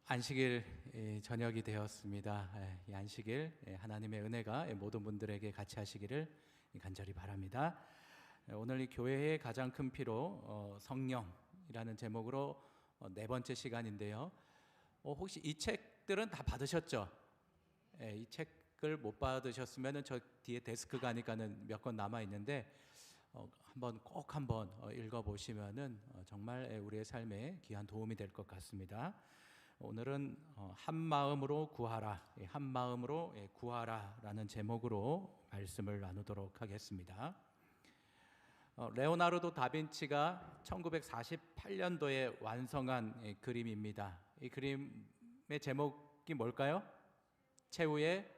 안식일 저녁이 되었습니다. 이 안식일 하나님의 은혜가 모든 분들에게 같이 하시기를 간절히 바랍니다. 오늘 이 교회의 가장 큰 피로 성령이라는 제목으로 네 번째 시간인데요. 혹시 이 책들은 다 받으셨죠? 이 책을 못 받으셨으면 저 뒤에 데스크 가니까는 몇 권 남아 있는데 꼭 한번 읽어보시면은 정말 우리의 삶에 귀한 도움이 될 것 같습니다. 오늘은 한 마음으로 구하라, 한 마음으로 구하라라는 제목으로 말씀을 나누도록 하겠습니다. 레오나르도 다빈치가 1948년도에 완성한 그림입니다. 이 그림의 제목이 뭘까요? 최후의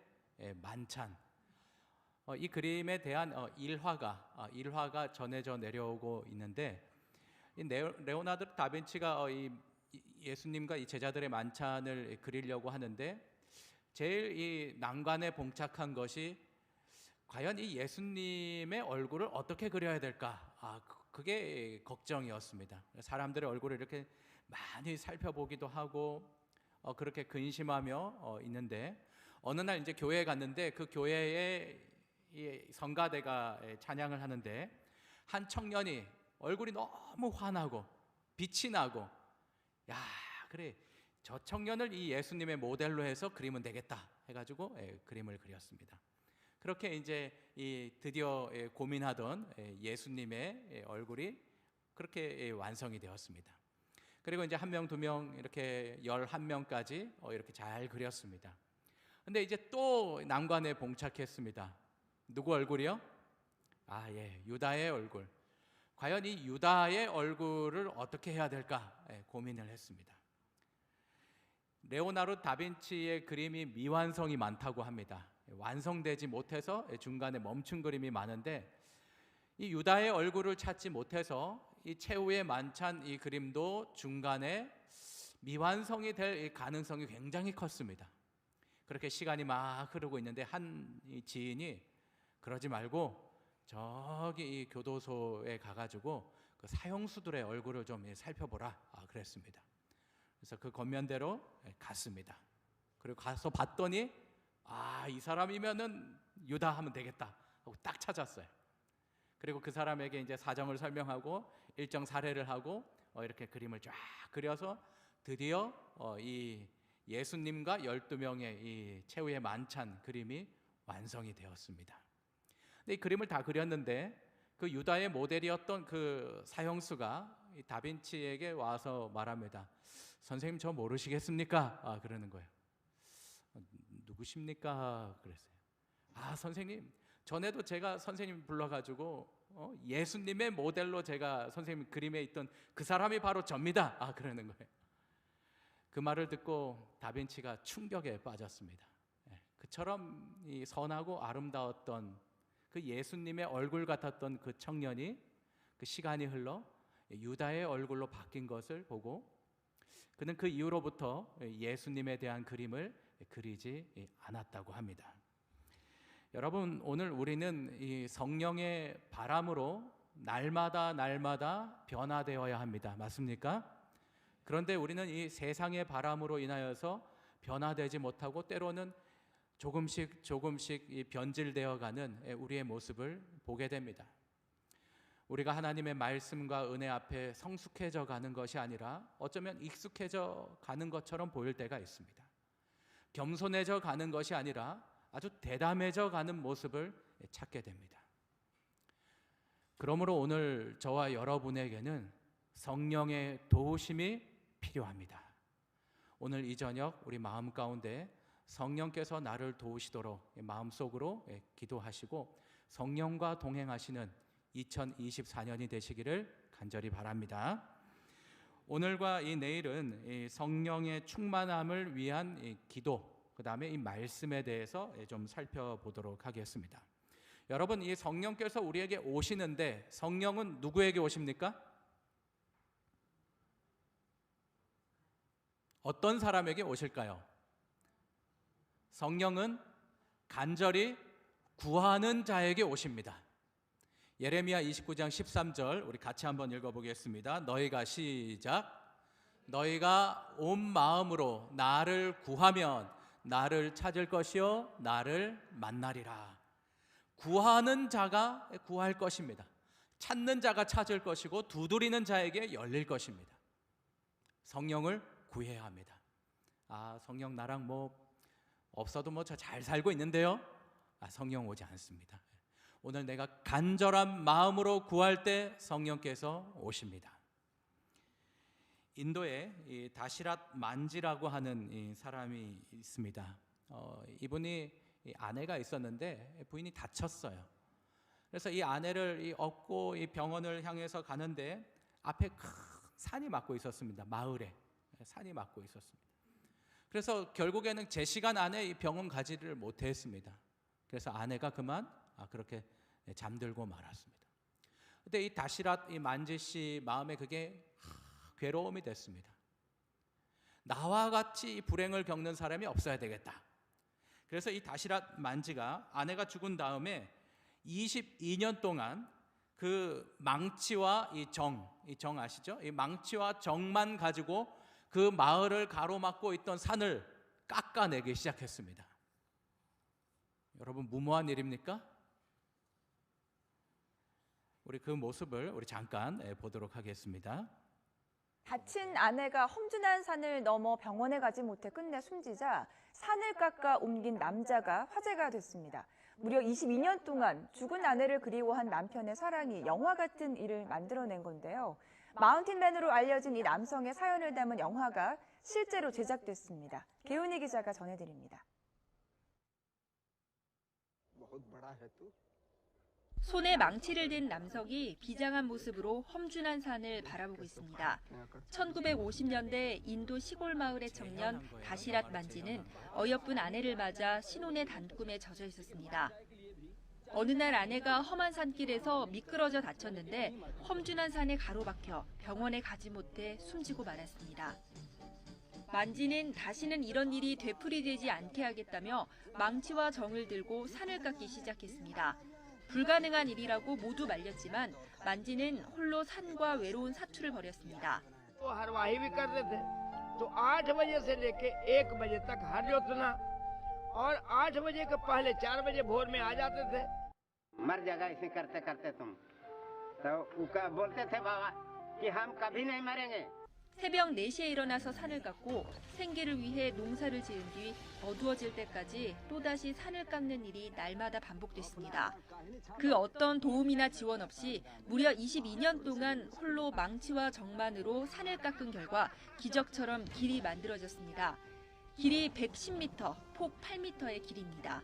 만찬. 이 그림에 대한 일화가 전해져 내려오고 있는데, 이 레오나르도 다빈치가 이 예수님과 이 제자들의 만찬을 그리려고 하는데 제일 이 난관에 봉착한 것이 과연 이 예수님의 얼굴을 어떻게 그려야 될까? 그게 걱정이었습니다. 사람들의 얼굴을 이렇게 많이 살펴보기도 하고 그렇게 근심하며 있는데, 어느 날 이제 교회에 갔는데 그 교회에 이 성가대가 찬양을 하는데 한 청년이 얼굴이 너무 환하고 빛이 나고, 야, 그래, 저 청년을 이 예수님의 모델로 해서 그리면 되겠다 해가지고 그림을 그렸습니다. 그렇게 이제 드디어 고민하던 예수님의 얼굴이 그렇게 완성이 되었습니다. 그리고 이제 한 명, 두 명 이렇게 11명까지 이렇게 잘 그렸습니다. 근데 이제 또 난관에 봉착했습니다. 누구 얼굴이요? 유다의 얼굴. 과연 이 유다의 얼굴을 어떻게 해야 될까 고민을 했습니다. 레오나르도 다빈치의 그림이 미완성이 많다고 합니다. 완성되지 못해서 중간에 멈춘 그림이 많은데, 이 유다의 얼굴을 찾지 못해서 이 최후의 만찬 이 그림도 중간에 미완성이 될 가능성이 굉장히 컸습니다. 그렇게 시간이 막 흐르고 있는데 한 지인이 그러지 말고 저기 이 교도소에 가가지고 그 사형수들의 얼굴을 좀 살펴보라 그랬습니다. 그래서 그 권면대로 갔습니다. 그리고 가서 봤더니 이 사람이면은 유다 하면 되겠다 하고 딱 찾았어요. 그리고 그 사람에게 이제 사정을 설명하고 일정 사례를 하고 이렇게 그림을 쫙 그려서 드디어 이 예수님과 12명의 이 최후의 만찬 그림이 완성이 되었습니다. 이 그림을 다 그렸는데 그 유다의 모델이었던 그 사형수가 이 다빈치에게 와서 말합니다. 선생님, 저 모르시겠습니까? 그러는 거예요. 누구십니까? 그랬어요. 선생님, 전에도 제가 선생님 불러가지고 예수님의 모델로 제가 선생님 그림에 있던 그 사람이 바로 접니다. 그러는 거예요. 그 말을 듣고 다빈치가 충격에 빠졌습니다. 그처럼 이 선하고 아름다웠던 그 예수님의 얼굴 같았던 그 청년이 그 시간이 흘러 유다의 얼굴로 바뀐 것을 보고 그는 그 이후로부터 예수님에 대한 그림을 그리지 않았다고 합니다. 여러분, 오늘 우리는 이 성령의 바람으로 날마다 변화되어야 합니다. 맞습니까? 그런데 우리는 이 세상의 바람으로 인하여서 변화되지 못하고 때로는 조금씩 변질되어 가는 우리의 모습을 보게 됩니다. 우리가 하나님의 말씀과 은혜 앞에 성숙해져 가는 것이 아니라 어쩌면 익숙해져 가는 것처럼 보일 때가 있습니다. 겸손해져 가는 것이 아니라 아주 대담해져 가는 모습을 찾게 됩니다. 그러므로 오늘 저와 여러분에게는 성령의 도우심이 필요합니다. 오늘 이 저녁 우리 마음 가운데 성령께서 나를 도우시도록 마음속으로 기도하시고 성령과 동행하시는 2024년이 되시기를 간절히 바랍니다. 오늘과 이 내일은 이 성령의 충만함을 위한 이 기도, 그 다음에 이 말씀에 대해서 좀 살펴보도록 하겠습니다. 여러분, 이 성령께서 우리에게 오시는데 성령은 누구에게 오십니까? 어떤 사람에게 오실까요? 성령은 간절히 구하는 자에게 오십니다. 예레미야 29장 13절 우리 같이 한번 읽어보겠습니다. 너희가 시작. 너희가 온 마음으로 나를 구하면 나를 찾을 것이요 나를 만나리라. 구하는 자가 구할 것입니다. 찾는 자가 찾을 것이고 두드리는 자에게 열릴 것입니다. 성령을 구해야 합니다. 성령 나랑 없어도 저 잘 살고 있는데요. 성령 오지 않습니다. 오늘 내가 간절한 마음으로 구할 때 성령께서 오십니다. 인도에 이 다시랏 만지라고 하는 이 사람이 있습니다. 이분이 아내가 있었는데 부인이 다쳤어요. 그래서 이 아내를 업고 이 병원을 향해서 가는데 앞에 큰 산이 막고 있었습니다. 마을에 산이 막고 있었습니다. 그래서 결국에는 제 시간 안에 이 병원 가지를 못했습니다. 그래서 아내가 그만 그렇게 잠들고 말았습니다. 근데 이 다시랏 이 만지 씨 마음에 그게 괴로움이 됐습니다. 나와 같이 이 불행을 겪는 사람이 없어야 되겠다. 그래서 이 다시랏 만지가 아내가 죽은 다음에 22년 동안 그 망치와 이 정 아시죠? 이 망치와 정만 가지고 그 마을을 가로막고 있던 산을 깎아내기 시작했습니다. 여러분 무모한 일입니까? 우리 그 모습을 잠깐 보도록 하겠습니다. 다친 아내가 험준한 산을 넘어 병원에 가지 못해 끝내 숨지자 산을 깎아 옮긴 남자가 화제가 됐습니다. 무려 22년 동안 죽은 아내를 그리워한 남편의 사랑이 영화 같은 일을 만들어낸 건데요. 마운틴맨으로 알려진 이 남성의 사연을 담은 영화가 실제로 제작됐습니다. 개훈이 기자가 전해드립니다. 손에 망치를 든 남성이 비장한 모습으로 험준한 산을 바라보고 있습니다. 1950년대 인도 시골 마을의 청년 다시랏 만지는 어여쁜 아내를 맞아 신혼의 단꿈에 젖어 있었습니다. 어느 날 아내가 험한 산길에서 미끄러져 다쳤는데 험준한 산에 가로막혀 병원에 가지 못해 숨지고 말았습니다. 만지는 다시는 이런 일이 되풀이되지 않게 하겠다며 망치와 정을 들고 산을 깎기 시작했습니다. 불가능한 일이라고 모두 말렸지만 만지는 홀로 산과 외로운 사투를 벌였습니다. 새벽 4시에 일어나서 산을 깎고 생계를 위해 농사를 지은 뒤 어두워질 때까지 또다시 산을 깎는 일이 날마다 반복됐습니다. 그 어떤 도움이나 지원 없이 무려 22년 동안 홀로 망치와 정만으로 산을 깎은 결과 기적처럼 길이 만들어졌습니다. 길이 110m, 폭 8m의 길입니다.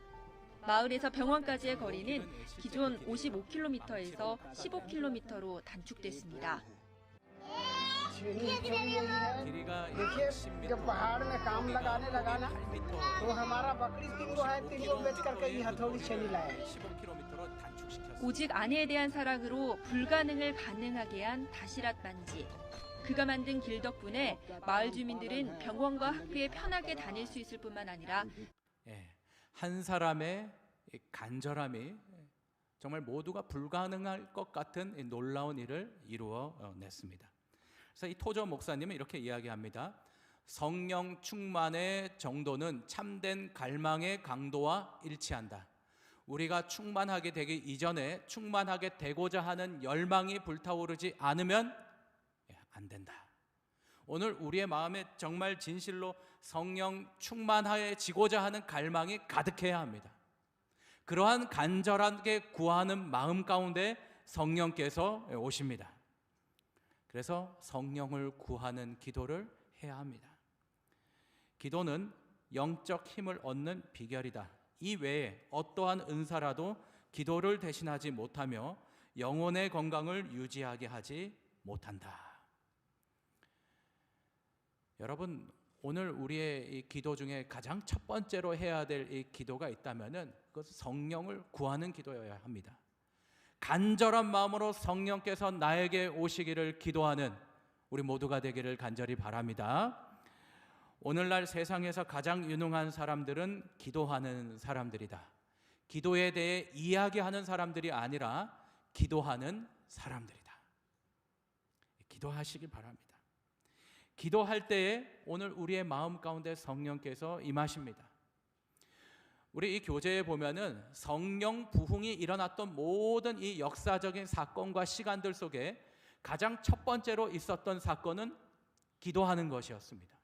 마을에서 병원까지의 거리는 기존 55km에서 15km로 단축됐습니다. 길이가 10m, पहाड़ में काम लगाने लगा ना तो हमारा बकरी 3 है 3 बेच करके ये हथौड़ी छेनी लाया 15km로 단축시켰습니다. 오직 아내에 대한 사랑으로 불가능을 가능하게 한 다시랏 만지. 그가 만든 길 덕분에 마을 주민들은 병원과 학교에 편하게 다닐 수 있을 뿐만 아니라 한 사람의 간절함이 정말 모두가 불가능할 것 같은 놀라운 일을 이루어냈습니다. 그래서 이 토저 목사님은 이렇게 이야기합니다. 성령 충만의 정도는 참된 갈망의 강도와 일치한다. 우리가 충만하게 되기 이전에 충만하게 되고자 하는 열망이 불타오르지 않으면 안 된다. 오늘 우리의 마음에 정말 진실로 성령 충만해지고자 하는 갈망이 가득해야 합니다. 그러한 간절하게 구하는 마음 가운데 성령께서 오십니다. 그래서 성령을 구하는 기도를 해야 합니다. 기도는 영적 힘을 얻는 비결이다. 이 외에 어떠한 은사라도 기도를 대신하지 못하며 영혼의 건강을 유지하게 하지 못한다. 여러분, 오늘 우리의 이 기도 중에 가장 첫 번째로 해야 될 이 기도가 있다면은 그것은 성령을 구하는 기도여야 합니다. 간절한 마음으로 성령께서 나에게 오시기를 기도하는 우리 모두가 되기를 간절히 바랍니다. 오늘날 세상에서 가장 유능한 사람들은 기도하는 사람들이다. 기도에 대해 이야기하는 사람들이 아니라 기도하는 사람들이다. 기도하시기 바랍니다. 기도할 때에 오늘 우리의 마음 가운데 성령께서 임하십니다. 우리 이 교재에 보면은 성령 부흥이 일어났던 모든 이 역사적인 사건과 시간들 속에 가장 첫 번째로 있었던 사건은 기도하는 것이었습니다.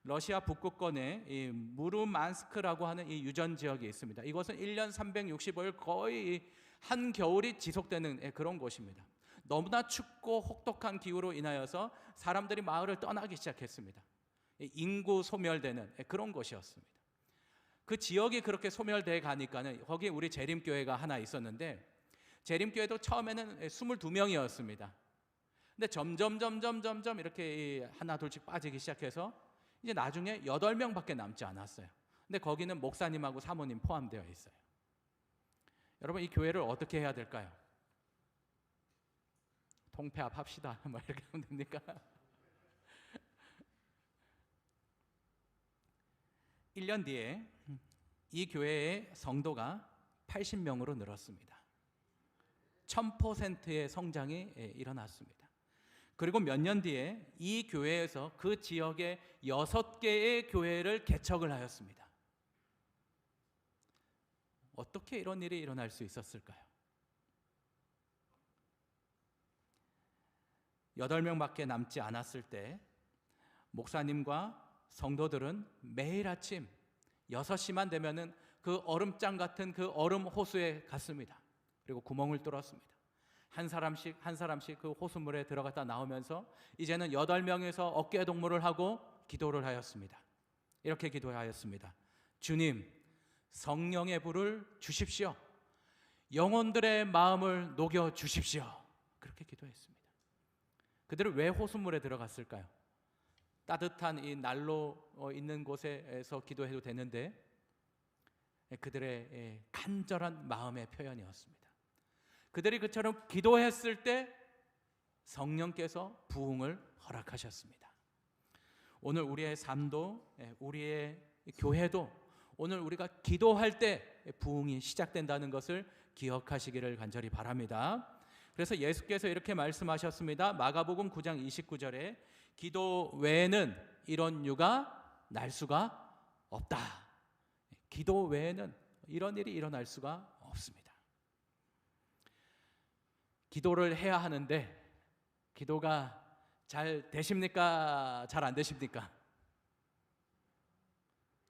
러시아 북극권에 이 무르만스크라고 하는 이 유전 지역이 있습니다. 이곳은 1년 365일 거의 한겨울이 지속되는 그런 곳입니다. 너무나 춥고 혹독한 기후로 인하여서 사람들이 마을을 떠나기 시작했습니다. 인구 소멸되는 그런 곳이었습니다. 그 지역이 그렇게 소멸돼 가니까는 거기에 우리 재림교회가 하나 있었는데, 재림교회도 처음에는 22명이었습니다. 근데 점점 이렇게 하나 둘씩 빠지기 시작해서 이제 나중에 8명밖에 남지 않았어요. 근데 거기는 목사님하고 사모님 포함되어 있어요. 여러분, 이 교회를 어떻게 해야 될까요? 통폐합 합시다. 뭐 이렇게 하면 됩니까? 1년 뒤에 이 교회의 성도가 80명으로 늘었습니다. 1000%의 성장이 일어났습니다. 그리고 몇 년 뒤에 이 교회에서 그 지역의 6개의 교회를 개척을 하였습니다. 어떻게 이런 일이 일어날 수 있었을까요? 8명밖에 남지 않았을 때 목사님과 성도들은 매일 아침 6시만 되면은 그 얼음장 같은 그 얼음 호수에 갔습니다. 그리고 구멍을 뚫었습니다. 한 사람씩 그 호수물에 들어갔다 나오면서 이제는 8명에서 어깨 동무를 하고 기도를 하였습니다. 이렇게 기도하였습니다. 주님, 성령의 불을 주십시오. 영혼들의 마음을 녹여 주십시오. 그렇게 기도했습니다. 그들은 왜 호수물에 들어갔을까요? 따뜻한 이 난로 있는 곳에서 기도해도 되는데 그들의 간절한 마음의 표현이었습니다. 그들이 그처럼 기도했을 때 성령께서 부흥을 허락하셨습니다. 오늘 우리의 삶도, 우리의 교회도 오늘 우리가 기도할 때 부흥이 시작된다는 것을 기억하시기를 간절히 바랍니다. 그래서 예수께서 이렇게 말씀하셨습니다. 마가복음 9장 29절에 기도 외에는 이런 유가 날 수가 없다. 기도 외에는 이런 일이 일어날 수가 없습니다. 기도를 해야 하는데 기도가 잘 되십니까? 잘 안 되십니까?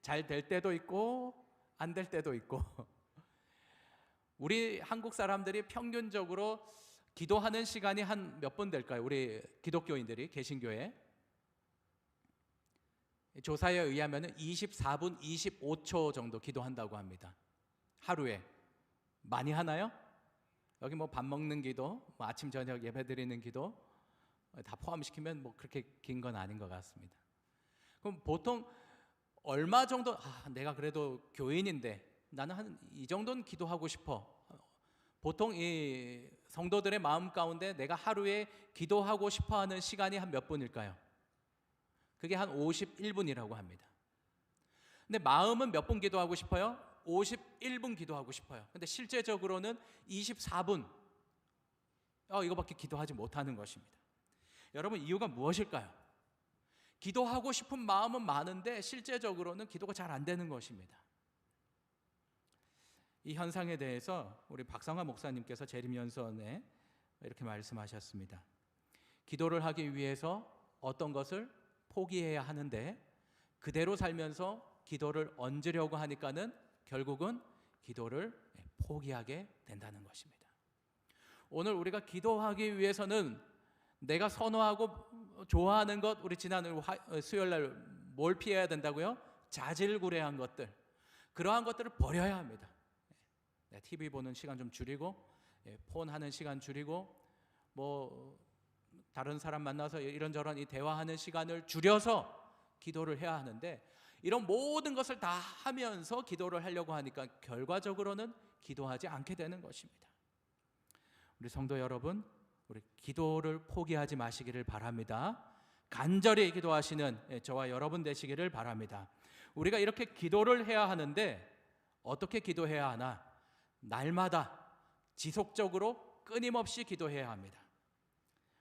잘 될 때도 있고 안 될 때도 있고 우리 한국 사람들이 평균적으로 기도하는 시간이 한 몇 분 될까요? 우리 기독교인들이 개신교회 조사에 의하면 24분 25초 정도 기도한다고 합니다. 하루에. 많이 하나요? 여기 뭐 밥 먹는 기도, 뭐 아침 저녁 예배 드리는 기도 다 포함시키면 뭐 그렇게 긴 건 아닌 것 같습니다. 그럼 보통 얼마 정도, 내가 그래도 교인인데 나는 한 이 정도는 기도하고 싶어. 보통 이 성도들의 마음 가운데 내가 하루에 기도하고 싶어 하는 시간이 한 몇 분일까요? 그게 한 51분이라고 합니다. 근데 마음은 몇 분 기도하고 싶어요? 51분 기도하고 싶어요. 근데 실제적으로는 24분 이거밖에 기도하지 못하는 것입니다. 여러분, 이유가 무엇일까요? 기도하고 싶은 마음은 많은데 실제적으로는 기도가 잘 안 되는 것입니다. 이 현상에 대해서 우리 박상화 목사님께서 재림연수원에 이렇게 말씀하셨습니다. 기도를 하기 위해서 어떤 것을 포기해야 하는데 그대로 살면서 기도를 얹으려고 하니까는 결국은 기도를 포기하게 된다는 것입니다. 오늘 우리가 기도하기 위해서는 내가 선호하고 좋아하는 것, 우리 지난 수요일 날 뭘 피해야 된다고요? 자질구레한 것들, 그러한 것들을 버려야 합니다. TV 보는 시간 좀 줄이고, 폰 하는 시간 줄이고, 뭐 다른 사람 만나서 이런저런 이 대화하는 시간을 줄여서 기도를 해야 하는데, 이런 모든 것을 다 하면서 기도를 하려고 하니까 결과적으로는 기도하지 않게 되는 것입니다. 우리 성도 여러분, 우리 기도를 포기하지 마시기를 바랍니다. 간절히 기도하시는 저와 여러분 되시기를 바랍니다. 우리가 이렇게 기도를 해야 하는데 어떻게 기도해야 하나? 날마다 지속적으로 끊임없이 기도해야 합니다.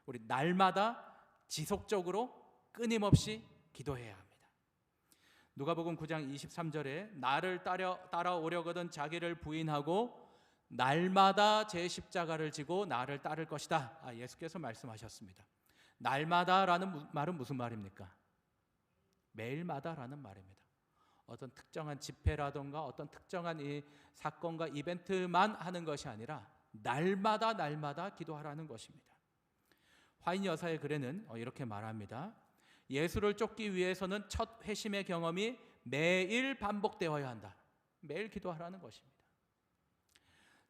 우리 날마다 지속적으로 끊임없이 기도해야 합니다. 누가복음 9장 23절에 나를 따라오려거든 자기를 부인하고 날마다 제 십자가를 지고 나를 따를 것이다. 예수께서 말씀하셨습니다. 날마다라는 말은 무슨 말입니까? 매일마다라는 말입니다. 어떤 특정한 집회라든가 어떤 특정한 이 사건과 이벤트만 하는 것이 아니라 날마다 기도하라는 것입니다. 화인 여사의 글에는 이렇게 말합니다. 예수를 쫓기 위해서는 첫 회심의 경험이 매일 반복되어야 한다. 매일 기도하라는 것입니다.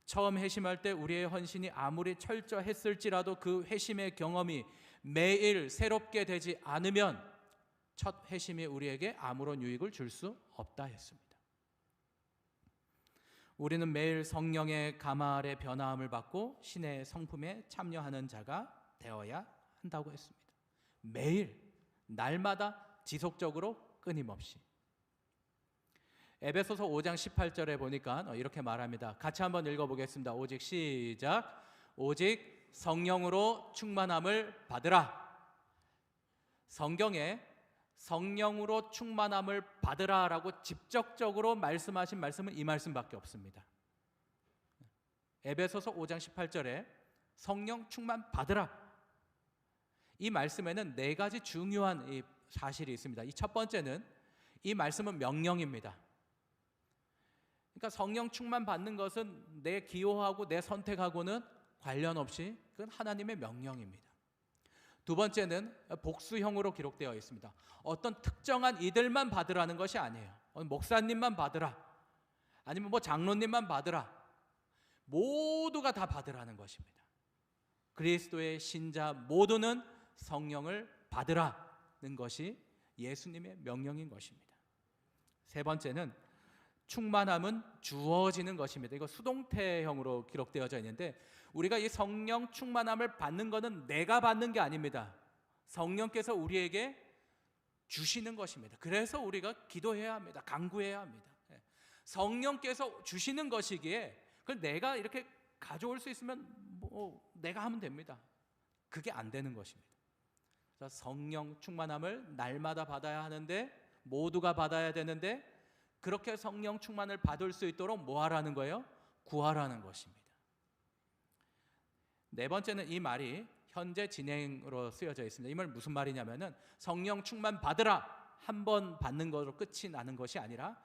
처음 회심할 때 우리의 헌신이 아무리 철저했을지라도 그 회심의 경험이 매일 새롭게 되지 않으면 첫 회심이 우리에게 아무런 유익을 줄 수 없다 했습니다. 우리는 매일 성령의 가말의 변화함을 받고 신의 성품에 참여하는 자가 되어야 한다고 했습니다. 매일, 날마다 지속적으로 끊임없이. 에베소서 5장 18절에 보니까 이렇게 말합니다. 같이 한번 읽어보겠습니다. 오직 시작. 오직 성령으로 충만함을 받으라. 성경에 성령으로 충만함을 받으라라고 직접적으로 말씀하신 말씀은 이 말씀밖에 없습니다. 에베소서 5장 18절에 성령 충만 받으라. 이 말씀에는 네 가지 중요한 이 사실이 있습니다. 이 첫 번째는 이 말씀은 명령입니다. 그러니까 성령 충만 받는 것은 내 기호하고 내 선택하고는 관련 없이 그건 하나님의 명령입니다. 두 번째는 복수형으로 기록되어 있습니다. 어떤 특정한 이들만 받으라는 것이 아니에요. 목사님만 받으라, 아니면 장로님만 받으라, 모두가 다 받으라는 것입니다. 그리스도의 신자 모두는 성령을 받으라는 것이 예수님의 명령인 것입니다. 세 번째는 충만함은 주어지는 것입니다. 이거 수동태형으로 기록되어져 있는데 우리가 이 성령 충만함을 받는 것은 내가 받는 게 아닙니다. 성령께서 우리에게 주시는 것입니다. 그래서 우리가 기도해야 합니다. 간구해야 합니다. 성령께서 주시는 것이기에 그걸 내가 이렇게 가져올 수 있으면 내가 하면 됩니다. 그게 안 되는 것입니다. 그래서 성령 충만함을 날마다 받아야 하는데, 모두가 받아야 되는데, 그렇게 성령 충만을 받을 수 있도록 뭐 하라는 거예요? 구하라는 것입니다. 네 번째는 이 말이 현재 진행으로 쓰여져 있습니다. 이 말 무슨 말이냐면은 성령 충만 받으라 한 번 받는 것으로 끝이 나는 것이 아니라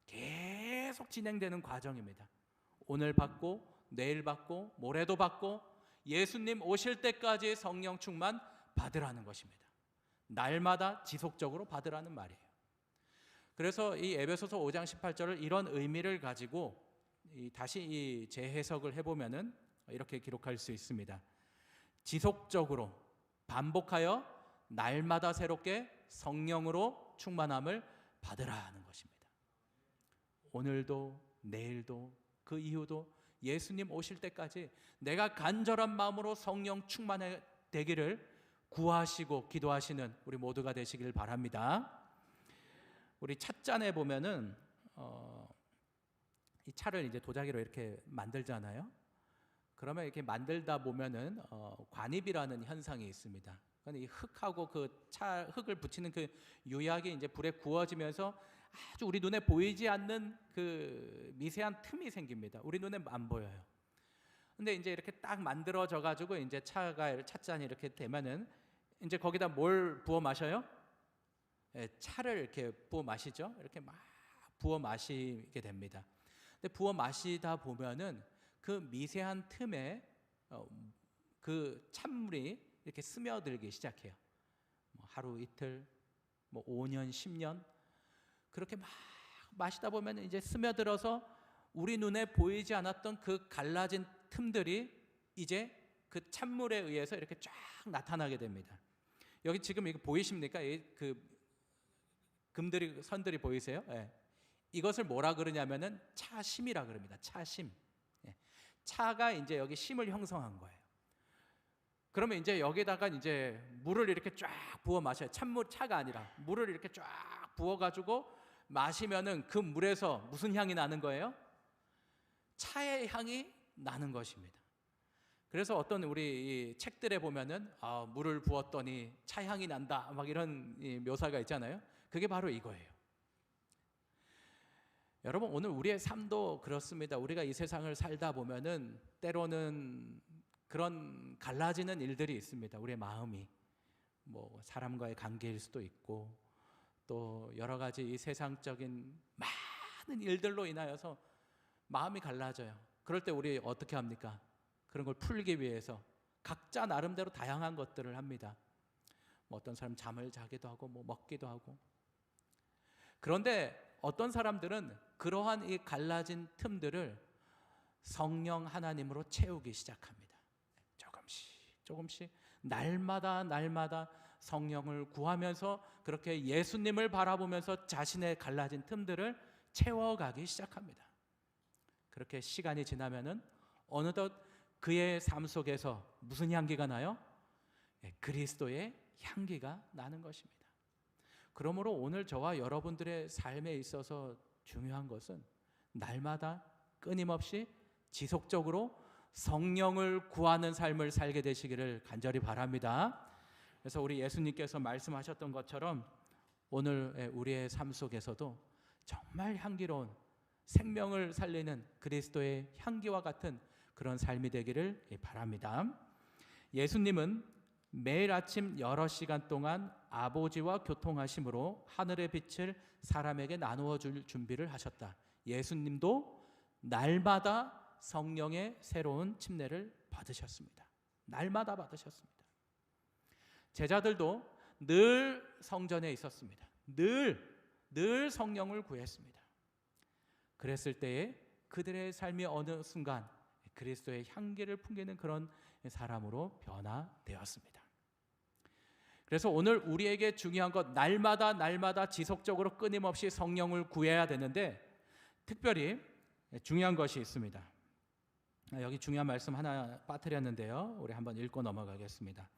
계속 진행되는 과정입니다. 오늘 받고 내일 받고 모레도 받고 예수님 오실 때까지 성령 충만 받으라는 것입니다. 날마다 지속적으로 받으라는 말이에요. 그래서 이 에베소서 5장 18절을 이런 의미를 가지고 다시 이 재해석을 해보면은 이렇게 기록할 수 있습니다. 지속적으로 반복하여 날마다 새롭게 성령으로 충만함을 받으라는 것입니다. 오늘도 내일도 그 이후도 예수님 오실 때까지 내가 간절한 마음으로 성령 충만해 되기를 구하시고 기도하시는 우리 모두가 되시길 바랍니다. 우리 찻잔에 보면은 이 차를 이제 도자기로 이렇게 만들잖아요. 그러면 이렇게 만들다 보면은 관입이라는 현상이 있습니다. 이 흙하고 그 흙을 붙이는 그 유약이 이제 불에 구워지면서 아주 우리 눈에 보이지 않는 그 미세한 틈이 생깁니다. 우리 눈에 안 보여요. 근데 이제 이렇게 딱 만들어져 가지고 이제 찻잔이 이렇게 되면은 이제 거기다 뭘 부어 마셔요? 차를 이렇게 부어 마시죠. 이렇게 막 부어 마시게 됩니다. 근데 부어 마시다 보면은 그 미세한 틈에 그 찬물이 이렇게 스며들기 시작해요. 하루 이틀, 5년, 10년 그렇게 막 마시다 보면 이제 스며들어서 우리 눈에 보이지 않았던 그 갈라진 틈들이 이제 그 찬물에 의해서 이렇게 쫙 나타나게 됩니다. 여기 지금 이거 보이십니까? 그 금들이 선들이 보이세요? 네. 이것을 뭐라 그러냐면은 차심이라 그럽니다. 차심. 네. 차가 이제 여기 심을 형성한 거예요. 그러면 이제 여기다가 이제 물을 이렇게 쫙 부어 마셔요. 찬물 차가 아니라 물을 이렇게 쫙 부어 가지고 마시면은 그 물에서 무슨 향이 나는 거예요? 차의 향이 나는 것입니다. 그래서 어떤 우리 이 책들에 보면은 물을 부었더니 차향이 난다 막 이런 이 묘사가 있잖아요. 그게 바로 이거예요. 여러분, 오늘 우리의 삶도 그렇습니다. 우리가 이 세상을 살다 보면은 때로는 그런 갈라지는 일들이 있습니다. 우리의 마음이 뭐 사람과의 관계일 수도 있고 또 여러 가지 이 세상적인 많은 일들로 인하여서 마음이 갈라져요. 그럴 때 우리 어떻게 합니까? 그런 걸 풀기 위해서 각자 나름대로 다양한 것들을 합니다. 뭐 어떤 사람 잠을 자기도 하고 뭐 먹기도 하고. 그런데 어떤 사람들은 그러한 이 갈라진 틈들을 성령 하나님으로 채우기 시작합니다. 조금씩 날마다 성령을 구하면서 그렇게 예수님을 바라보면서 자신의 갈라진 틈들을 채워가기 시작합니다. 그렇게 시간이 지나면은 어느덧 그의 삶 속에서 무슨 향기가 나요? 그리스도의 향기가 나는 것입니다. 그러므로 오늘 저와 여러분들의 삶에 있어서 중요한 것은 날마다 끊임없이 지속적으로 성령을 구하는 삶을 살게 되시기를 간절히 바랍니다. 그래서 우리 예수님께서 말씀하셨던 것처럼 오늘 우리의 삶 속에서도 정말 향기로운 생명을 살리는 그리스도의 향기와 같은 그런 삶이 되기를 바랍니다. 예수님은 매일 아침 여러 시간 동안 아버지와 교통하심으로 하늘의 빛을 사람에게 나누어 줄 준비를 하셨다. 예수님도 날마다 성령의 새로운 침례를 받으셨습니다. 날마다 받으셨습니다. 제자들도 늘 성전에 있었습니다. 늘 성령을 구했습니다. 그랬을 때에 그들의 삶이 어느 순간 그리스도의 향기를 풍기는 그런 사람으로 변화되었습니다. 그래서 오늘 우리에게 중요한 것, 날마다 지속적으로 끊임없이 성령을 구해야 되는데 특별히 중요한 것이 있습니다. 여기 중요한 말씀 하나 빠뜨렸는데요. 우리 한번 읽고 넘어가겠습니다.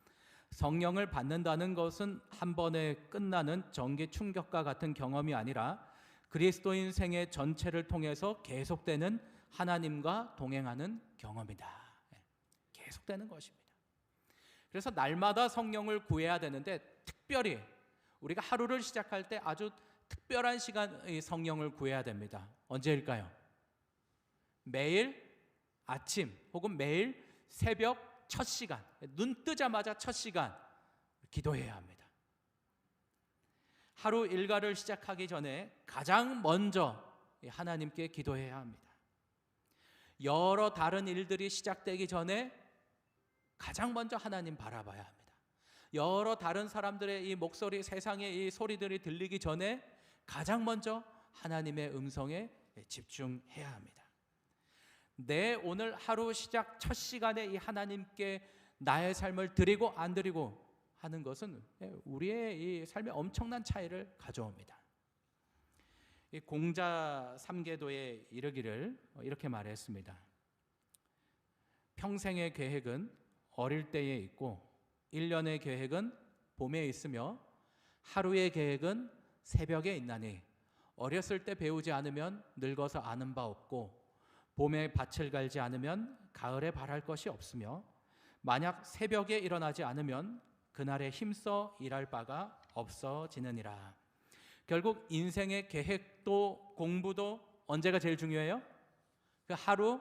성령을 받는다는 것은 한 번에 끝나는 전기 충격과 같은 경험이 아니라 그리스도인 생애 전체를 통해서 계속되는 하나님과 동행하는 경험이다. 계속되는 것입니다. 그래서 날마다 성령을 구해야 되는데 특별히 우리가 하루를 시작할 때 아주 특별한 시간 성령을 구해야 됩니다. 언제일까요? 매일 아침 혹은 매일 새벽 첫 시간, 눈 뜨자마자 첫 시간 기도해야 합니다. 하루 일과를 시작하기 전에 가장 먼저 하나님께 기도해야 합니다. 여러 다른 일들이 시작되기 전에 가장 먼저 하나님 바라봐야 합니다. 여러 다른 사람들의 이 목소리, 세상의 이 소리들이 들리기 전에 가장 먼저 하나님의 음성에 집중해야 합니다. 내 오늘 하루 시작 첫 시간에 이 하나님께 나의 삶을 드리고 안 드리고 하는 것은 우리의 이 삶에 엄청난 차이를 가져옵니다. 이 공자 삼계도에 이르기를 이렇게 말했습니다. 평생의 계획은 어릴 때에 있고 1년의 계획은 봄에 있으며 하루의 계획은 새벽에 있나니 어렸을 때 배우지 않으면 늙어서 아는 바 없고 봄에 밭을 갈지 않으면 가을에 바랄 것이 없으며 만약 새벽에 일어나지 않으면 그날에 힘써 일할 바가 없어지느니라. 결국 인생의 계획도 공부도 언제가 제일 중요해요? 그 하루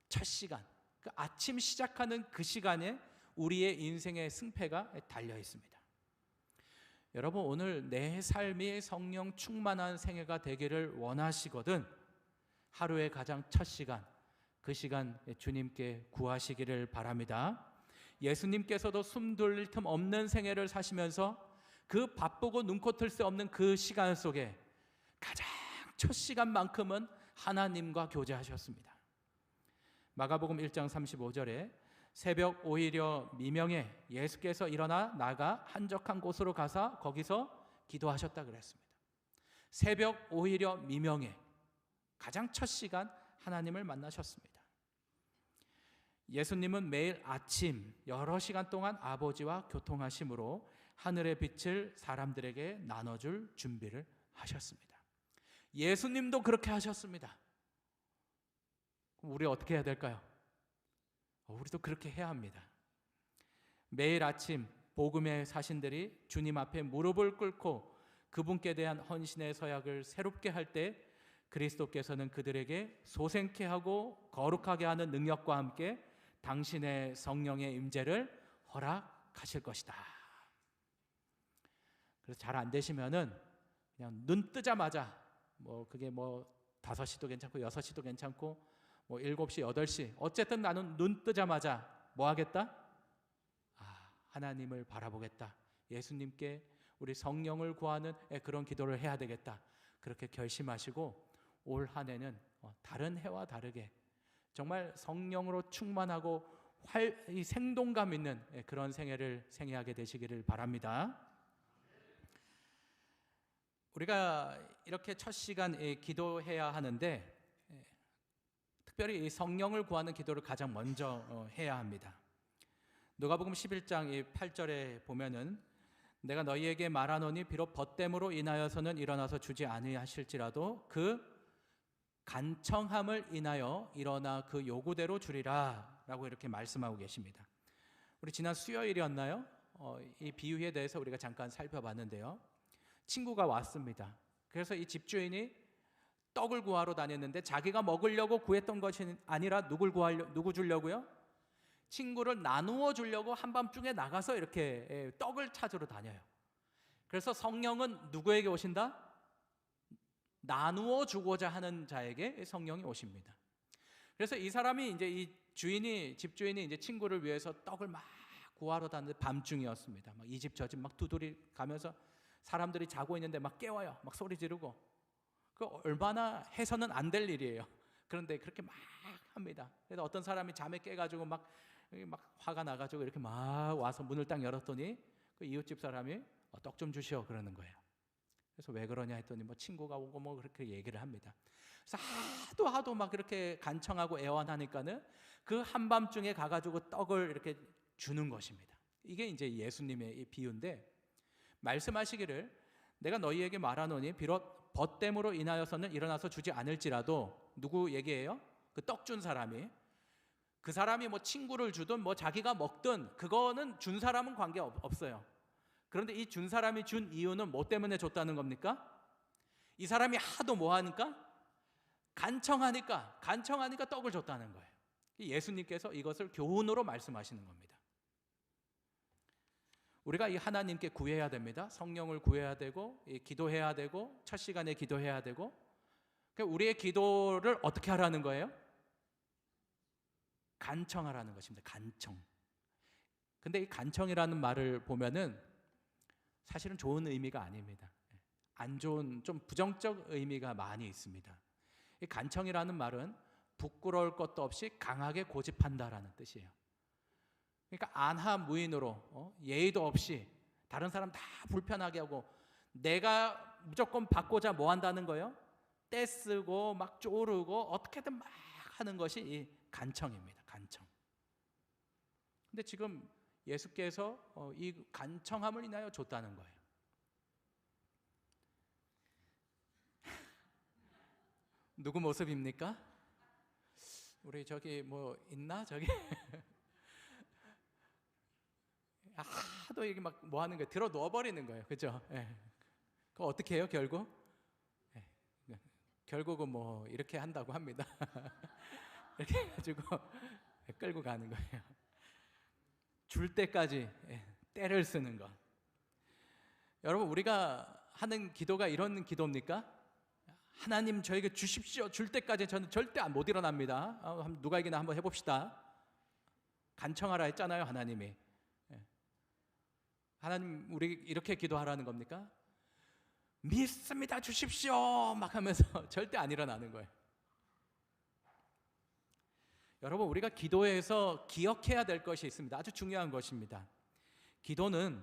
첫 시간, 그 아침 시작하는 그 시간에 우리의 인생의 승패가 달려 있습니다. 여러분, 오늘 내 삶이 성령 충만한 생애가 되기를 원하시거든 하루의 가장 첫 시간, 그 시간 주님께 구하시기를 바랍니다. 예수님께서도 숨 돌릴 틈 없는 생애를 사시면서 그 바쁘고 눈코 틀 수 없는 그 시간 속에 가장 첫 시간만큼은 하나님과 교제하셨습니다. 마가복음 1장 35절에 새벽 오히려 미명에 예수께서 일어나 나가 한적한 곳으로 가사 거기서 기도하셨다 그랬습니다. 새벽 오히려 미명에 가장 첫 시간 하나님을 만나셨습니다. 예수님은 매일 아침 여러 시간 동안 아버지와 교통하심으로 하늘의 빛을 사람들에게 나눠줄 준비를 하셨습니다. 예수님도 그렇게 하셨습니다. 그럼 우리 어떻게 해야 될까요? 우리도 그렇게 해야 합니다. 매일 아침 복음의 사신들이 주님 앞에 무릎을 꿇고 그분께 대한 헌신의 서약을 새롭게 할 때 그리스도께서는 그들에게 소생케 하고 거룩하게 하는 능력과 함께 당신의 성령의 임재를 허락하실 것이다. 그래서 잘 안 되시면은 그냥 눈 뜨자마자 그게 5시도 괜찮고 6시도 괜찮고 7시, 8시 어쨌든 나는 눈 뜨자마자 뭐 하겠다? 하나님을 바라보겠다. 예수님께 우리 성령을 구하는 그런 기도를 해야 되겠다. 그렇게 결심하시고 올 한 해는 다른 해와 다르게 정말 성령으로 충만하고 이 생동감 있는 그런 생애를 생애하게 되시기를 바랍니다. 우리가 이렇게 첫 시간 기도해야 하는데 특별히 이 성령을 구하는 기도를 가장 먼저 해야 합니다. 누가복음 11장 8절에 보면은 내가 너희에게 말하노니 비록 벗됨으로 인하여서는 일어나서 주지 아니하실지라도 그 간청함을 인하여 일어나 그 요구대로 주리라 라고 이렇게 말씀하고 계십니다. 우리 지난 수요일이었나요? 이 비유에 대해서 우리가 잠깐 살펴봤는데요. 친구가 왔습니다. 그래서 이 집주인이 떡을 구하러 다녔는데 자기가 먹으려고 구했던 것이 아니라 누구 주려고요? 친구를 나누어 주려고 한밤중에 나가서 이렇게 떡을 찾으러 다녀요. 그래서 성령은 누구에게 오신다? 나누어 주고자 하는 자에게 성령이 오십니다. 그래서 이 사람이 이제 이 집주인이 이제 친구를 위해서 떡을 막 구하러 다니는데 밤중이었습니다. 막 이 집 저 집 막 두드리 가면서 사람들이 자고 있는데 막 깨워요. 막 소리 지르고. 그 얼마나 해서는 안 될 일이에요. 그런데 그렇게 막 합니다. 그래서 어떤 사람이 잠에 깨가지고 막 화가 나가지고 이렇게 막 와서 문을 딱 열었더니 그 이웃집 사람이 떡 좀 주시오 그러는 거예요. 그래서 왜 그러냐 했더니 친구가 오고 그렇게 얘기를 합니다. 그래서 하도 막 그렇게 간청하고 애원하니까는 그 한밤중에 가가지고 떡을 이렇게 주는 것입니다. 이게 이제 예수님의 이 비유인데 말씀하시기를 내가 너희에게 말하노니 비록 벗됨으로 인하여서는 일어나서 주지 않을지라도 누구 얘기예요? 그 떡 준 사람이 그 사람이 친구를 주든 자기가 먹든 그거는 준 사람은 관계 없어요. 그런데 이 준 사람이 준 이유는 뭐 때문에 줬다는 겁니까? 이 사람이 하도 뭐 하니까? 간청하니까 떡을 줬다는 거예요. 예수님께서 이것을 교훈으로 말씀하시는 겁니다. 우리가 이 하나님께 구해야 됩니다. 성령을 구해야 되고 기도해야 되고 첫 시간에 기도해야 되고 우리의 기도를 어떻게 하라는 거예요? 간청하라는 것입니다. 간청. 근데 이 간청이라는 말을 보면은 사실은 좋은 의미가 아닙니다. 안 좋은 좀 부정적 의미가 많이 있습니다. 이 간청이라는 말은 부끄러울 것도 없이 강하게 고집한다라는 뜻이에요. 그러니까 안하무인으로 예의도 없이 다른 사람 다 불편하게 하고 내가 무조건 받고자 뭐 한다는 거예요? 떼쓰고 막 쪼르고 어떻게든 막 하는 것이 이 간청입니다. 간청. 근데 지금 예수께서 이 간청함을 인하여 줬다는 거예요. 누구 모습입니까? 우리 저기 있나? 저기 하도 이게 막 뭐 하는 거예요? 들어 넣어버리는 거예요. 그죠? 예. 그거 어떻게 해요, 결국? 예. 결국은 이렇게 한다고 합니다. 이렇게 해가지고 끌고 가는 거예요. 줄 때까지 때를 쓰는 것. 여러분 우리가 하는 기도가 이런 기도입니까? 하나님 저에게 주십시오. 줄 때까지 저는 절대 못 일어납니다. 누가에게나 한번 해봅시다. 간청하라 했잖아요, 하나님이. 하나님 우리 이렇게 기도하라는 겁니까? 믿습니다 주십시오 막 하면서 절대 안 일어나는 거예요. 여러분 우리가 기도에서 기억해야 될 것이 있습니다. 아주 중요한 것입니다. 기도는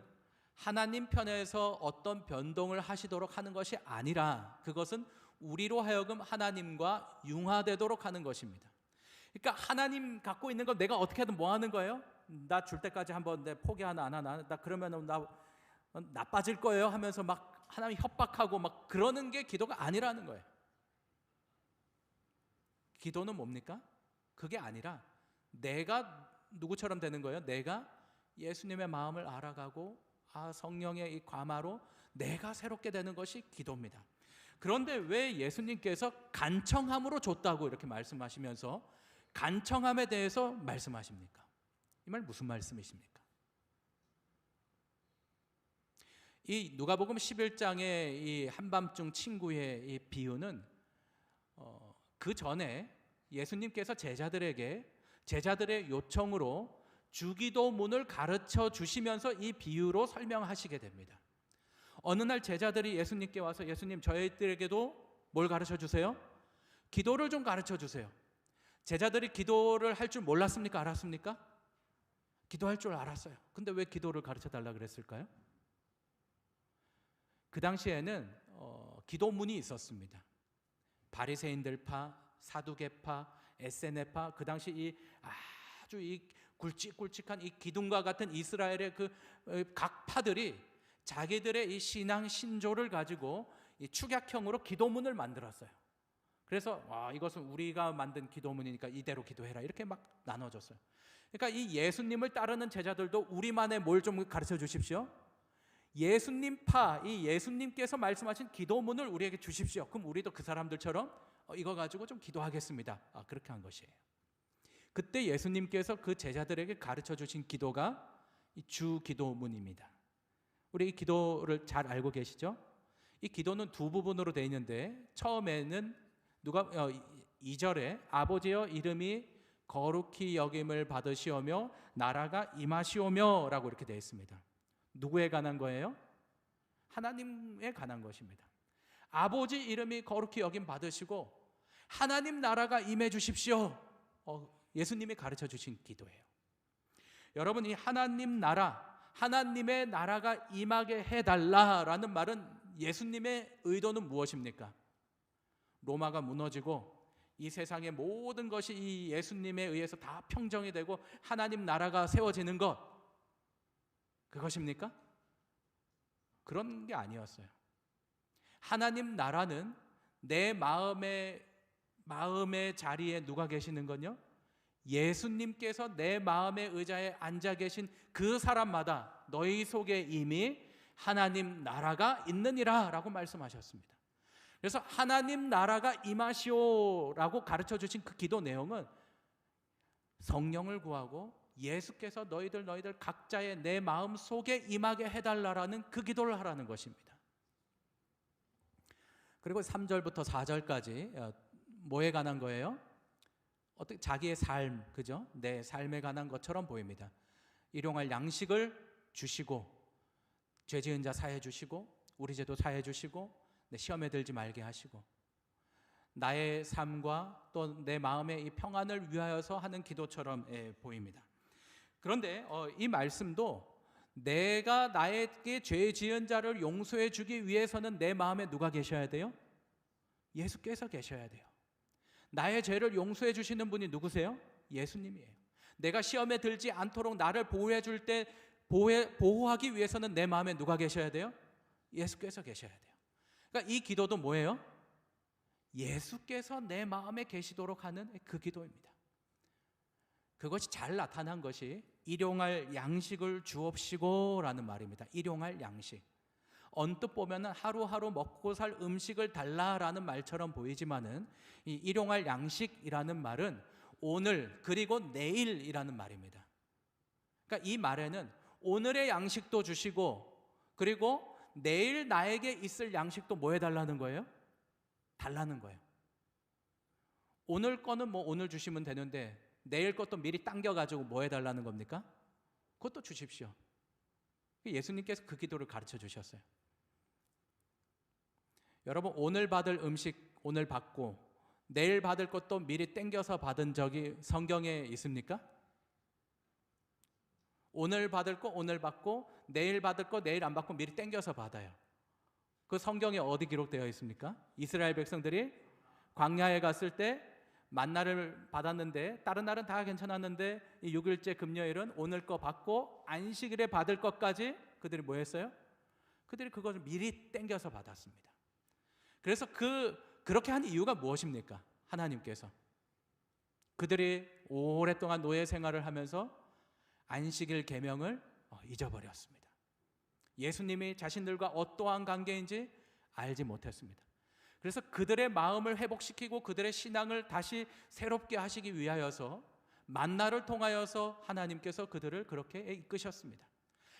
하나님 편에서 어떤 변동을 하시도록 하는 것이 아니라 그것은 우리로 하여금 하나님과 융화되도록 하는 것입니다. 그러니까 하나님 갖고 있는 걸 내가 어떻게든 뭐 하는 거예요? 나 줄 때까지 한번 내 포기 하나 안 하나? 나 그러면 나 나빠질 거예요 하면서 막 하나님 협박하고 막 그러는 게 기도가 아니라는 거예요. 기도는 뭡니까? 그게 아니라 내가 누구처럼 되는 거예요? 내가 예수님의 마음을 알아가고 성령의 이 감화로 내가 새롭게 되는 것이 기도입니다. 그런데 왜 예수님께서 간청함으로 줬다고 이렇게 말씀하시면서 간청함에 대해서 말씀하십니까? 이 말 무슨 말씀이십니까? 이 누가복음 11장의 이 한밤중 친구의 이 비유는 그 전에 예수님께서 제자들의 요청으로 주기도문을 가르쳐 주시면서 이 비유로 설명하시게 됩니다. 어느 날 제자들이 예수님께 와서 예수님, 저희들에게도 뭘 가르쳐 주세요? 기도를 좀 가르쳐 주세요. 제자들이 기도를 할 줄 몰랐습니까? 알았습니까? 기도할 줄 알았어요. 근데 왜 기도를 가르쳐 달라 그랬을까요? 그 당시에는 기도문이 있었습니다. 바리새인들파, 사두개파, 에세네파, 그 당시 아주 이 굵직굵직한 이 기둥과 같은 이스라엘의 그 각 파들이 자기들의 이 신앙 신조를 가지고 이 축약형으로 기도문을 만들었어요. 그래서 이것은 우리가 만든 기도문이니까 이대로 기도해라 이렇게 막 나눠줬어요. 그러니까 이 예수님을 따르는 제자들도 우리만의 뭘 좀 가르쳐 주십시오. 예수님파, 이 예수님께서 말씀하신 기도문을 우리에게 주십시오. 그럼 우리도 그 사람들처럼 이거 가지고 좀 기도하겠습니다. 그렇게 한 것이에요. 그때 예수님께서 그 제자들에게 가르쳐 주신 기도가 이 주기도문입니다. 우리 이 기도를 잘 알고 계시죠? 이 기도는 두 부분으로 되어 있는데 처음에는 2절에 아버지여 이름이 거룩히 여김을 받으시오며 나라가 임하시오며 라고 이렇게 되어 있습니다. 누구에 관한 거예요? 하나님에 관한 것입니다. 아버지 이름이 거룩히 여김 받으시고 하나님 나라가 임해 주십시오. 예수님이 가르쳐 주신 기도예요. 여러분, 이 하나님 나라, 하나님의 나라가 임하게 해달라라는 말은 예수님의 의도는 무엇입니까? 로마가 무너지고 이 세상의 모든 것이 이 예수님에 의해서 다 평정이 되고 하나님 나라가 세워지는 것, 그것입니까? 그런 게 아니었어요. 하나님 나라는 내 마음의 자리에 누가 계시는 건요? 예수님께서 내 마음의 의자에 앉아 계신 그 사람마다 너희 속에 이미 하나님 나라가 있느니라 라고 말씀하셨습니다. 그래서 하나님 나라가 임하시오라고 가르쳐 주신 그 기도 내용은 성령을 구하고 예수께서 너희들 각자의 내 마음 속에 임하게 해달라라는 그 기도를 하라는 것입니다. 그리고 3절부터 4절까지 뭐에 관한 거예요? 어떻게 자기의 삶, 그죠? 내 삶에 관한 것처럼 보입니다. 일용할 양식을 주시고 죄 지은 자 사해 주시고 우리 죄도 사해 주시고 시험에 들지 말게 하시고 나의 삶과 또 내 마음의 이 평안을 위하여서 하는 기도처럼 보입니다. 그런데 이 말씀도 내가 나에게 죄 지은 자를 용서해 주기 위해서는 내 마음에 누가 계셔야 돼요? 예수께서 계셔야 돼요. 나의 죄를 용서해 주시는 분이 누구세요? 예수님이에요. 내가 시험에 들지 않도록 나를 보호해 줄 때 보호하기 위해서는 내 마음에 누가 계셔야 돼요? 예수께서 계셔야 돼요. 그러니까 이 기도도 뭐예요? 예수께서 내 마음에 계시도록 하는 그 기도입니다. 그것이 잘 나타난 것이 일용할 양식을 주옵시고라는 말입니다. 일용할 양식. 언뜻 보면은 하루하루 먹고 살 음식을 달라라는 말처럼 보이지만은 이 일용할 양식이라는 말은 오늘 그리고 내일이라는 말입니다. 그러니까 이 말에는 오늘의 양식도 주시고 그리고 내일 나에게 있을 양식도 뭐 해달라는 거예요? 달라는 거예요. 오늘 거는 뭐 오늘 주시면 되는데 내일 것도 미리 당겨가지고 뭐 해달라는 겁니까? 그것도 주십시오. 예수님께서 그 기도를 가르쳐 주셨어요. 여러분, 오늘 받을 음식 오늘 받고 내일 받을 것도 미리 땡겨서 받은 적이 성경에 있습니까? 오늘 받을 거 오늘 받고 내일 받을 거 내일 안 받고 미리 땡겨서 받아요. 그 성경에 어디 기록되어 있습니까? 이스라엘 백성들이 광야에 갔을 때 만나를 받았는데 다른 날은 다 괜찮았는데 이 6일째 금요일은 오늘 거 받고 안식일에 받을 것까지 그들이 뭐 했어요? 그들이 그것을 미리 땡겨서 받았습니다. 그래서 그렇게 한 이유가 무엇입니까? 하나님께서 그들이 오랫동안 노예 생활을 하면서 안식일 계명을 잊어버렸습니다. 예수님이 자신들과 어떠한 관계인지 알지 못했습니다. 그래서 그들의 마음을 회복시키고 그들의 신앙을 다시 새롭게 하시기 위하여서 만나를 통하여서 하나님께서 그들을 그렇게 이끄셨습니다.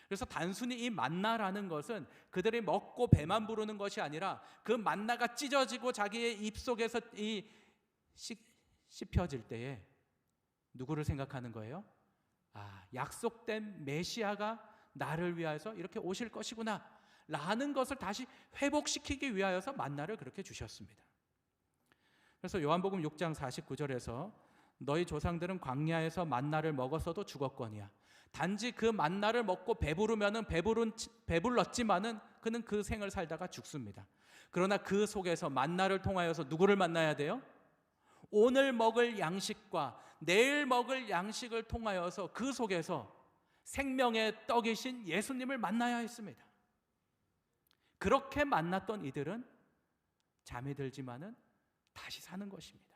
그래서 단순히 이 만나라는 것은 그들이 먹고 배만 부르는 것이 아니라 그 만나가 찢어지고 자기의 입속에서 씹혀질 때에 누구를 생각하는 거예요? 약속된 메시아가 나를 위하여서 이렇게 오실 것이구나 라는 것을 다시 회복시키기 위하여서 만나를 그렇게 주셨습니다. 그래서 요한복음 6장 49절에서 너희 조상들은 광야에서 만나를 먹었어도 죽었거니와 단지 그 만나를 먹고 배부르면은 배불렀지만은 그는 그 생을 살다가 죽습니다. 그러나 그 속에서 만나를 통하여서 누구를 만나야 돼요? 오늘 먹을 양식과 내일 먹을 양식을 통하여서 그 속에서 생명의 떡이신 예수님을 만나야 했습니다. 그렇게 만났던 이들은 잠이 들지만은 다시 사는 것입니다.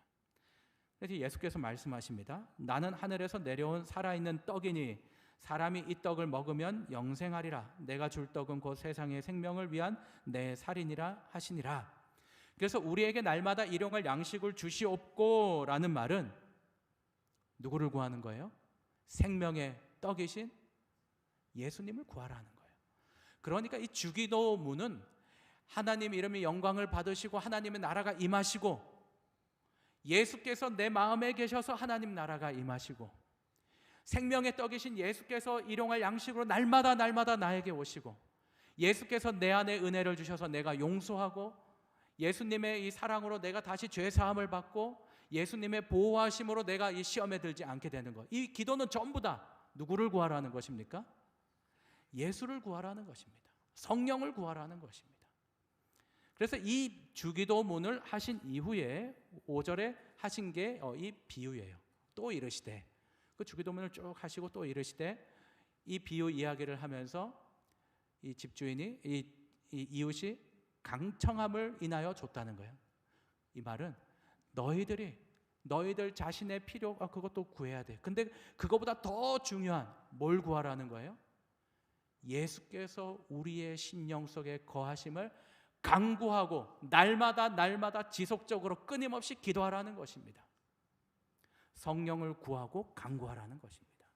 그래서 예수께서 말씀하십니다. 나는 하늘에서 내려온 살아있는 떡이니 사람이 이 떡을 먹으면 영생하리라. 내가 줄 떡은 곧 세상의 생명을 위한 내 살이니라 하시니라. 그래서 우리에게 날마다 일용할 양식을 주시옵고 라는 말은 누구를 구하는 거예요? 생명의 떡이신 예수님을 구하라는 거예요. 그러니까 이 주기도문은 하나님 이름의 영광을 받으시고 하나님의 나라가 임하시고 예수께서 내 마음에 계셔서 하나님 나라가 임하시고 생명의 떡이신 예수께서 일용할 양식으로 날마다 나에게 오시고 예수께서 내 안에 은혜를 주셔서 내가 용서하고 예수님의 이 사랑으로 내가 다시 죄 사함을 받고 예수님의 보호하심으로 내가 이 시험에 들지 않게 되는 것. 이 기도는 전부 다 누구를 구하라는 것입니까? 예수를 구하라는 것입니다. 성령을 구하라는 것입니다. 그래서 이 주기도문을 하신 이후에 5절에 하신 게 이 비유예요. 또 이르시되 그 주기도문을 쭉 하시고 또 이르시되 이 비유 이야기를 하면서 이 집주인이 이 이웃이 강청함을 인하여 줬다는 거예요. 이 말은 너희들 자신의 필요 그것도 구해야 돼. 근데 그거보다 더 중요한 뭘 구하라는 거예요? 예수께서 우리의 심령 속에 거하심을 간구하고 날마다 지속적으로 끊임없이 기도하라는 것입니다. 성령을 구하고 간구하라는 것입니다.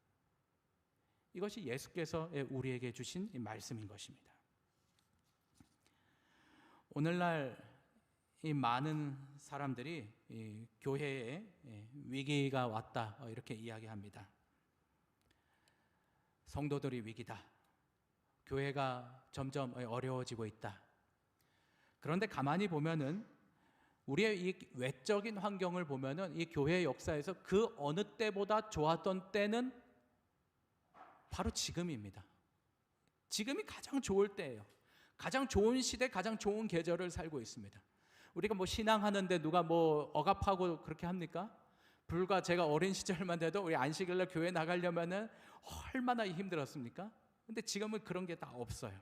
이것이 예수께서 우리에게 주신 이 말씀인 것입니다. 오늘날 이 많은 사람들이 이 교회에 위기가 왔다 이렇게 이야기합니다. 성도들이 위기다. 교회가 점점 어려워지고 있다. 그런데 가만히 보면은 우리의 이 외적인 환경을 보면은 이 교회 역사에서 그 어느 때보다 좋았던 때는 바로 지금입니다. 지금이 가장 좋을 때예요. 가장 좋은 시대, 가장 좋은 계절을 살고 있습니다. 우리가 뭐 신앙하는데 누가 뭐 억압하고 그렇게 합니까? 불과 제가 어린 시절만 돼도 우리 안식일날 교회 나가려면은 얼마나 힘들었습니까? 근데 지금은 그런 게 다 없어요.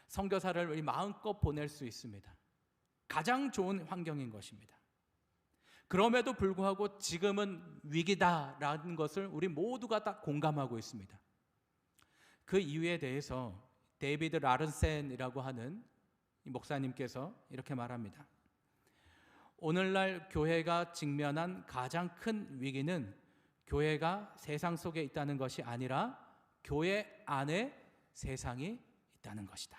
선교사를 우리 마음껏 보낼 수 있습니다. 가장 좋은 환경인 것입니다. 그럼에도 불구하고 지금은 위기다라는 것을 우리 모두가 다 공감하고 있습니다. 그 이유에 대해서 데이비드 라른센이라고 하는 목사님께서 이렇게 말합니다. 오늘날 교회가 직면한 가장 큰 위기는 교회가 세상 속에 있다는 것이 아니라 교회 안에 세상이 있다는 것이다.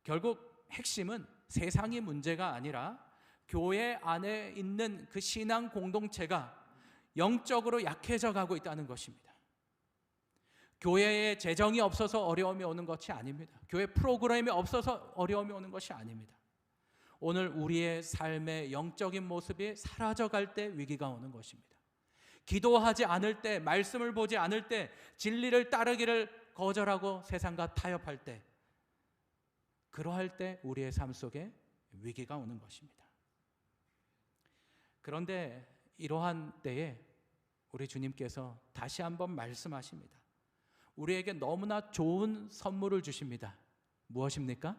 결국 핵심은 세상이 문제가 아니라 교회 안에 있는 그 신앙 공동체가 영적으로 약해져 가고 있다는 것입니다. 교회에 재정이 없어서 어려움이 오는 것이 아닙니다. 교회 프로그램이 없어서 어려움이 오는 것이 아닙니다. 오늘 우리의 삶의 영적인 모습이 사라져갈 때 위기가 오는 것입니다. 기도하지 않을 때, 말씀을 보지 않을 때, 진리를 따르기를 거절하고 세상과 타협할 때, 그러할 때 우리의 삶 속에 위기가 오는 것입니다. 그런데 이러한 때에 우리 주님께서 다시 한번 말씀하십니다. 우리에게 너무나 좋은 선물을 주십니다. 무엇입니까?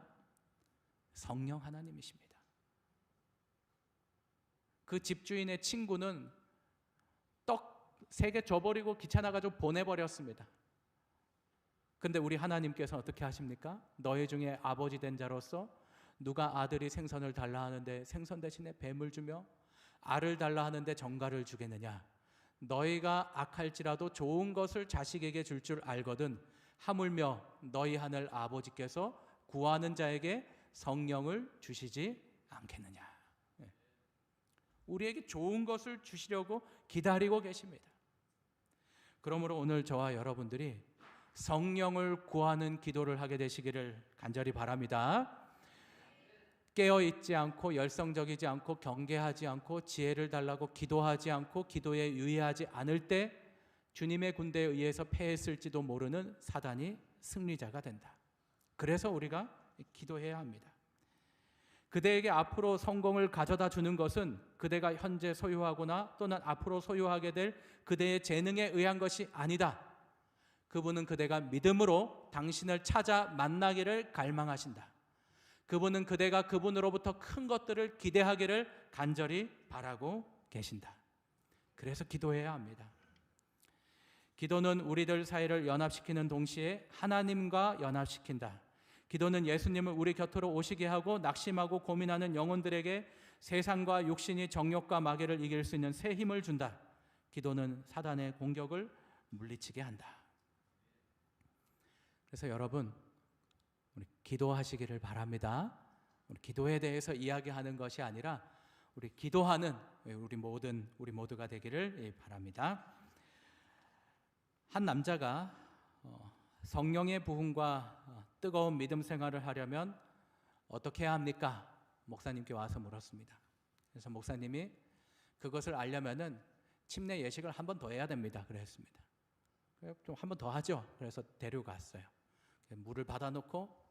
성령 하나님이십니다. 그 집주인의 친구는 떡 세계 줘버리고 귀찮아가지고 보내버렸습니다. 근데 우리 하나님께서 어떻게 하십니까? 너희 중에 아버지 된 자로서 누가 아들이 생선을 달라 하는데 생선 대신에 뱀을 주며 알을 달라 하는데 정갈을 주겠느냐? 너희가 악할지라도 좋은 것을 자식에게 줄 줄 알거든 하물며 너희 하늘 아버지께서 구하는 자에게 성령을 주시지 않겠느냐? 우리에게 좋은 것을 주시려고 기다리고 계십니다. 그러므로 오늘 저와 여러분들이 성령을 구하는 기도를 하게 되시기를 간절히 바랍니다. 깨어있지 않고 열성적이지 않고 경계하지 않고 지혜를 달라고 기도하지 않고 기도에 유의하지 않을 때 주님의 군대에 의해서 패했을지도 모르는 사단이 승리자가 된다. 그래서 우리가 기도해야 합니다. 그대에게 앞으로 성공을 가져다 주는 것은 그대가 현재 소유하거나 또는 앞으로 소유하게 될 그대의 재능에 의한 것이 아니다. 그분은 그대가 믿음으로 당신을 찾아 만나기를 갈망하신다. 그분은 그대가 그분으로부터 큰 것들을 기대하기를 간절히 바라고 계신다. 그래서 기도해야 합니다. 기도는 우리들 사이를 연합시키는 동시에 하나님과 연합시킨다. 기도는 예수님을 우리 곁으로 오시게 하고 낙심하고 고민하는 영혼들에게 세상과 육신이 정욕과 마귀를 이길 수 있는 새 힘을 준다. 기도는 사단의 공격을 물리치게 한다. 그래서 여러분, 우리 기도하시기를 바랍니다. 우리 기도에 대해서 이야기하는 것이 아니라 우리 기도하는 우리 모두가 되기를 바랍니다. 한 남자가 성령의 부흥과 뜨거운 믿음 생활을 하려면 어떻게 해야 합니까? 목사님께 와서 물었습니다. 그래서 목사님이 그것을 알려면은 침례 예식을 한 번 더 해야 됩니다. 그랬습니다. 좀 한 번 더 하죠. 그래서 데려갔어요. 물을 받아놓고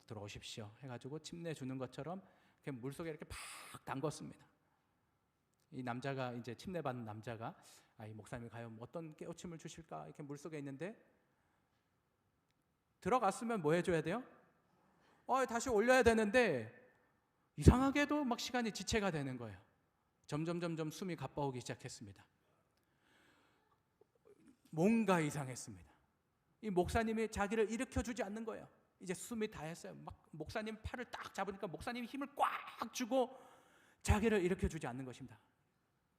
들어오십시오 해가지고 침례 주는 것처럼 물 속에 이렇게 팍 담궜습니다. 이 남자가 이제 침례 받는 남자가 이 목사님이 과연 어떤 깨우침을 주실까 이렇게 물 속에 있는데 들어갔으면 뭐 해줘야 돼요? 다시 올려야 되는데 이상하게도 막 시간이 지체가 되는 거예요. 점점 숨이 가빠오기 시작했습니다. 뭔가 이상했습니다. 이 목사님이 자기를 일으켜주지 않는 거예요. 이제 숨이 다 했어요. 막 목사님 팔을 딱 잡으니까 목사님이 힘을 꽉 주고 자기를 일으켜주지 않는 것입니다.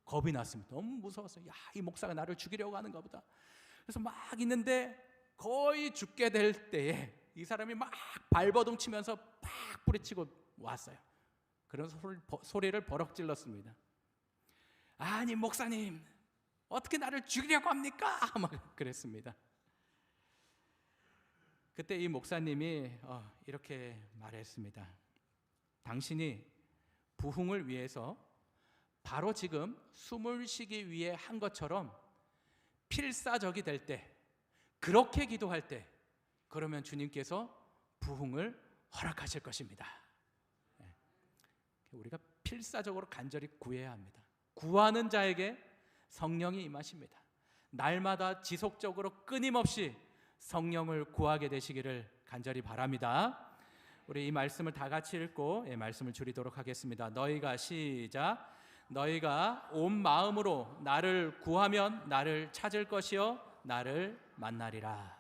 겁이 났습니다. 너무 무서웠어요. 이 목사가 나를 죽이려고 하는가 보다. 그래서 막 있는데 거의 죽게 될 때에 이 사람이 막 발버둥 치면서 팍 뿌리치고 왔어요. 그런 소리를 버럭 질렀습니다. 아니 목사님 어떻게 나를 죽이려고 합니까? 막 그랬습니다. 그때 이 목사님이 이렇게 말했습니다. 당신이 부흥을 위해서 바로 지금 숨을 쉬기 위해 한 것처럼 필사적이 될 때, 그렇게 기도할 때, 그러면 주님께서 부흥을 허락하실 것입니다. 우리가 필사적으로 간절히 구해야 합니다. 구하는 자에게 성령이 임하십니다. 날마다 지속적으로 끊임없이 성령을 구하게 되시기를 간절히 바랍니다. 우리 이 말씀을 다 같이 읽고 말씀을 줄이도록 하겠습니다. 너희가 시작. 너희가 온 마음으로 나를 구하면 나를 찾을 것이요 나를 만나리라.